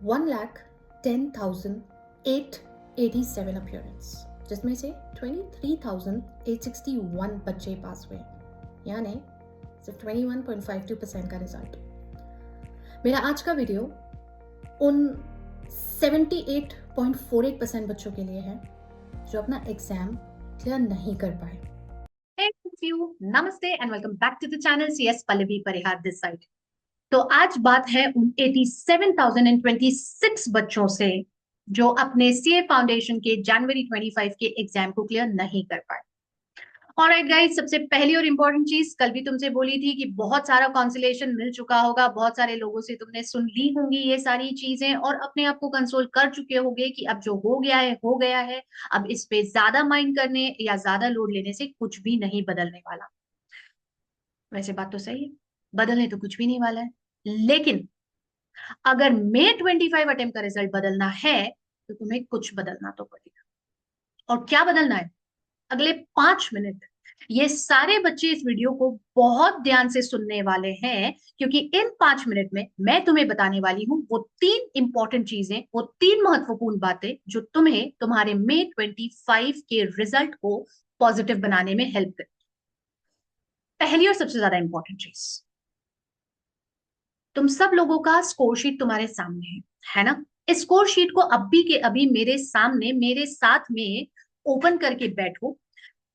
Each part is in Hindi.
1,10,887 अपीयरेंस, जिसमें से 23,861 बच्चे पास हुए, यानी सिर्फ 21.52% का रिजल्ट। मेरा आज का वीडियो उन 78.48% बच्चों के लिए है जो अपना एग्जाम क्लियर नहीं कर पाए। नमस्ते and welcome back to the channel CS Pallavi Parihar this side. तो आज बात है उन 87,026 बच्चों से जो अपने CA फाउंडेशन के जनवरी 25 के एग्जाम को क्लियर नहीं कर पाए। ऑलराइट गाइस, सबसे पहली और इंपॉर्टेंट चीज, कल भी तुमसे बोली थी कि बहुत सारा कॉन्सोलेशन मिल चुका होगा, बहुत सारे लोगों से तुमने सुन ली होंगी ये सारी चीजें और अपने आप को कंसोल कर चुके होंगे कि अब जो हो गया है हो गया है, अब इस पे ज्यादा माइंड करने या ज्यादा लोड लेने से कुछ भी नहीं बदलने वाला। वैसे बात तो सही है, बदलने तो कुछ भी नहीं वाला है, लेकिन अगर May 25 अटेम्प्ट का रिजल्ट बदलना है तो तुम्हें कुछ बदलना तो पड़ेगा। और क्या बदलना है? अगले 5 मिनट ये सारे बच्चे इस वीडियो को बहुत ध्यान से सुनने वाले हैं, क्योंकि इन 5 मिनट में मैं तुम्हें बताने वाली हूं वो 3 इंपॉर्टेंट चीजें, वो 3 महत्वपूर्ण बातें जो तुम्हें तुम्हारे May 25 के रिजल्ट को पॉजिटिव बनाने में हेल्प करें। पहली और सबसे ज्यादा इंपॉर्टेंट चीज, तुम सब लोगों का स्कोर शीट तुम्हारे सामने है ना? इस स्कोर शीट को अभी के अभी मेरे सामने मेरे साथ में ओपन करके बैठो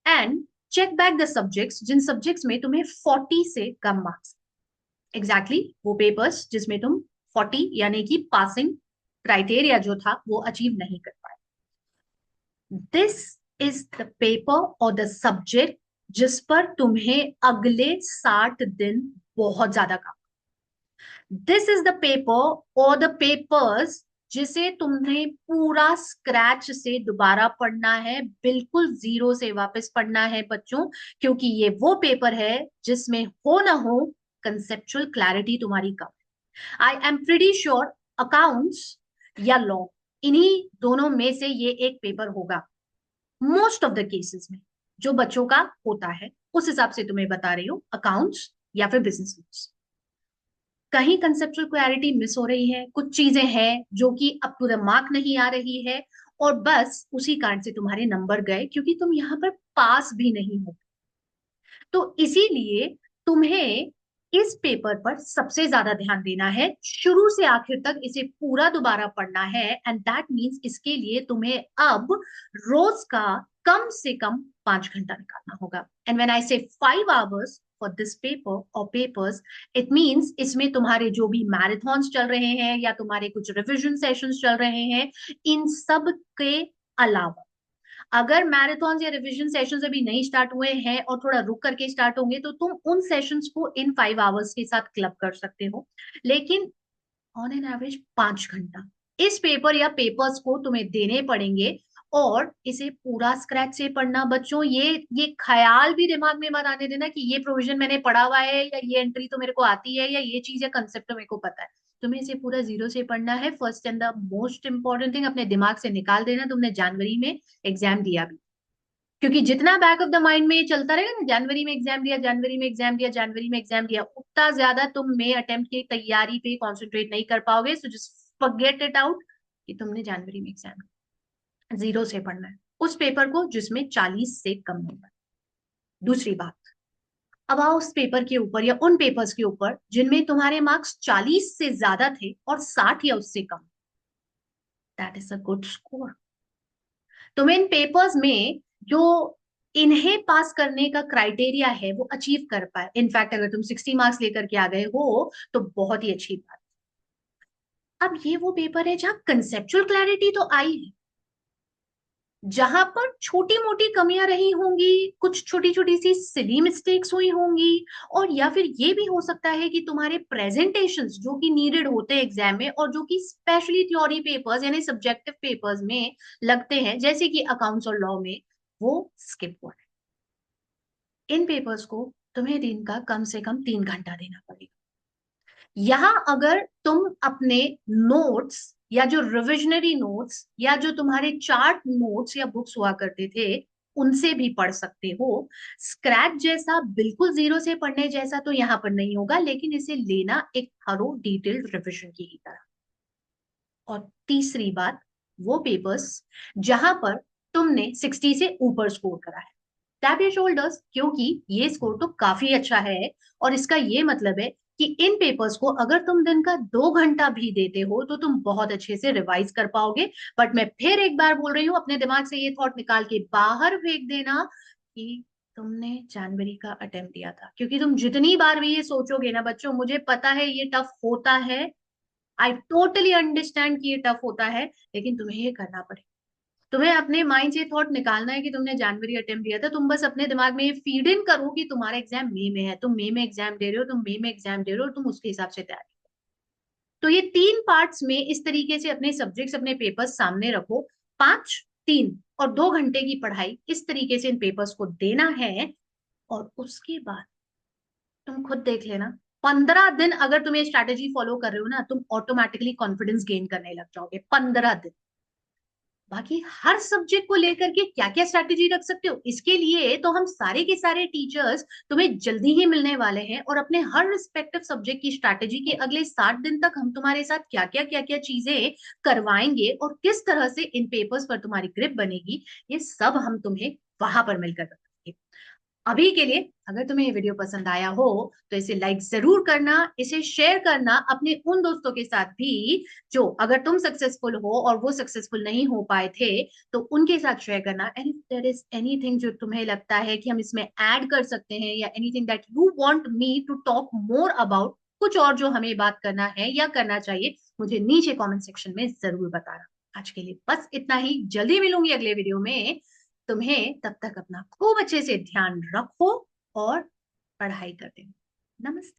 and check back the subjects जिन सब्जेक्ट्स में तुम्हें 40 से कम मार्क्स। एग्जैक्टली वो पेपर्स जिसमें तुम 40 यानी कि पासिंग क्राइटेरिया जो था वो अचीव नहीं कर पाए। दिस इज द पेपर और द सब्जेक्ट जिस पर तुम्हें अगले 60 दिन बहुत ज्यादा काम। दिस इज द पेपर और द पेपर्स जिसे तुम्हें पूरा स्क्रैच से दोबारा पढ़ना है, बिल्कुल जीरो से वापस पढ़ना है बच्चों, क्योंकि ये वो पेपर है जिसमें हो ना हो कंसेप्चुअल क्लैरिटी तुम्हारी कम। I am pretty sure accounts या लॉ, इन्हीं दोनों में से ये एक पेपर होगा मोस्ट ऑफ द केसेस में जो बच्चों का होता है। उस हिसाब से तुम्हें बता रही हूँ, अकाउंट्स या फिर बिजनेस लॉस। कहीं कंसेप्चुअल क्लैरिटी मिस हो रही है, कुछ चीजें हैं जो कि अप टू द मार्क नहीं आ रही है, और बस उसी कारण से तुम्हारे नंबर गए, क्योंकि तुम यहाँ पर पास भी नहीं हो। तो इसीलिए तुम्हें इस पेपर पर सबसे ज्यादा ध्यान देना है, शुरू से आखिर तक इसे पूरा दोबारा पढ़ना है, एंड दैट मीन्स इसके लिए तुम्हें अब रोज का कम से कम 5 घंटा निकालना होगा। एंड व्हेन आई से 5 आवर्स फॉर दिस पेपर और पेपर्स, इट मीन्स इसमें तुम्हारे जो भी मैराथन्स चल रहे हैं या तुम्हारे कुछ रिविजन सेशंस चल रहे हैं, इन सब के अलावा अगर मैराथन या रिवीजन सेशंस अभी नहीं स्टार्ट हुए हैं और थोड़ा रुक करके स्टार्ट होंगे तो तुम उन सेशंस को इन 5 आवर्स के साथ क्लब कर सकते हो, लेकिन ऑन एन एवरेज 5 घंटा इस पेपर या पेपर्स को तुम्हें देने पड़ेंगे। और इसे पूरा स्क्रैच से पढ़ना बच्चों, ये ख्याल भी दिमाग में मत आने देना कि ये प्रोविजन मैंने पढ़ा हुआ है या ये एंट्री तो मेरे को आती है या ये चीज या कंसेप्ट तो मेरे को पता है। तुम्हें इसे पूरा जीरो से पढ़ना है। First and the most important thing, अपने दिमाग से निकाल देना तुमने जनवरी में एग्जाम दिया भी, क्योंकि जितना बैक ऑफ द माइंड में ये चलता रहेगा ना, जनवरी में एग्जाम दिया, जनवरी में एग्जाम दिया, जनवरी में एग्जाम दिया, उतना ज्यादा तुम मे अटेम्प्ट की तैयारी पे कॉन्सेंट्रेट नहीं कर पाओगे। So just forget it out कि तुमने जनवरी में एग्जाम दिया। जीरो से पढ़ना है उस पेपर को जिसमें 40 से कम नंबर। दूसरी बात, अब आओ उस पेपर के ऊपर या उन पेपर्स के ऊपर जिनमें तुम्हारे मार्क्स 40 से ज्यादा थे और 60 या उससे कम। That is a good score. तुम इन पेपर्स में जो इन्हें पास करने का क्राइटेरिया है वो अचीव कर पाए। इनफैक्ट अगर तुम 60 मार्क्स लेकर के आ गए हो तो बहुत ही अच्छी बात। अब ये वो पेपर है जहां कंसेप्चुअल क्लैरिटी तो आई है, जहां पर छोटी मोटी कमियां रही होंगी, कुछ छोटी छोटी सी सिली मिस्टेक्स हुई होंगी, और या फिर ये भी हो सकता है कि तुम्हारे प्रेजेंटेशंस जो कि नीडेड होते हैं एग्जाम में और जो कि स्पेशली थ्योरी पेपर्स यानी सब्जेक्टिव पेपर्स में लगते हैं, जैसे कि अकाउंट्स और लॉ में, वो स्किप हुआ है। इन पेपर्स को तुम्हें दिन का कम से कम 3 घंटा देना पड़ेगा। यहां अगर तुम अपने नोट्स या जो रिविजनरी नोट्स या जो तुम्हारे चार्ट नोट्स या बुक्स हुआ करते थे उनसे भी पढ़ सकते हो। स्क्रैच जैसा बिल्कुल जीरो से पढ़ने जैसा तो यहाँ पर नहीं होगा, लेकिन इसे लेना एक थरो डिटेल्ड रिविजन की ही तरह। और तीसरी बात, वो पेपर्स जहां पर तुमने 60 से ऊपर स्कोर करा है, टैप योर शोल्डर्स, क्योंकि ये स्कोर तो काफी अच्छा है। और इसका ये मतलब है कि इन पेपर्स को अगर तुम दिन का 2 घंटा भी देते हो तो तुम बहुत अच्छे से रिवाइज कर पाओगे। बट मैं फिर एक बार बोल रही हूँ, अपने दिमाग से ये थॉट निकाल के बाहर फेंक देना कि तुमने जनवरी का अटेम्प्ट दिया था, क्योंकि तुम जितनी बार भी ये सोचोगे ना बच्चों, मुझे पता है ये टफ होता है, आई टोटली अंडरस्टैंड कि ये टफ होता है, लेकिन तुम्हें ये करना पड़ेगा। तुम्हें अपने माइंड से थॉट निकालना है कि तुमने जनवरी अटेम्प्ट दिया था। तुम बस अपने दिमाग में ये फीड इन करो कि तुम्हारा एग्जाम मई में है, तुम मई में एग्जाम दे रहे हो, तुम मई में एग्जाम दे रहे हो, तुम उसके हिसाब से तैयारी। तो ये 3 पार्ट्स में इस तरीके से अपने सब्जेक्ट्स, अपने पेपर्स सामने रखो। 5, 3 और 2 घंटे की पढ़ाई, इस तरीके से इन पेपर्स को देना है। और उसके बाद तुम खुद देख लेना, 15 दिन अगर तुम ये स्ट्रैटेजी फॉलो कर रहे हो ना, तुम ऑटोमेटिकली कॉन्फिडेंस गेन करने लग जाओगे। 15 दिन। बाकी हर सब्जेक्ट को लेकर के क्या क्या स्ट्रैटेजी रख सकते हो, इसके लिए तो हम सारे के सारे टीचर्स तुम्हें जल्दी ही मिलने वाले हैं, और अपने हर रिस्पेक्टिव सब्जेक्ट की स्ट्रैटेजी के अगले 60 दिन तक हम तुम्हारे साथ क्या क्या चीजें करवाएंगे और किस तरह से इन पेपर्स पर तुम्हारी ग्रिप बनेगी, ये सब हम तुम्हें वहां पर मिलकर बताएंगे। अभी के लिए अगर तुम्हें ये वीडियो पसंद आया हो तो इसे लाइक जरूर करना, इसे शेयर करना अपने उन दोस्तों के साथ भी जो, अगर तुम सक्सेसफुल हो और वो सक्सेसफुल नहीं हो पाए थे, तो उनके साथ शेयर करना। And if there is anything जो तुम्हें लगता है कि हम इसमें ऐड कर सकते हैं, या anything that you want me to talk more about, कुछ और जो हमें बात करना है या करना चाहिए, मुझे नीचे कमेंट सेक्शन में जरूर बताना। आज के लिए बस इतना ही, जल्दी मिलूंगी अगले वीडियो में। तुम्हें तब तक अपना खूब अच्छे से ध्यान रखो और पढ़ाई करते रहो। नमस्ते।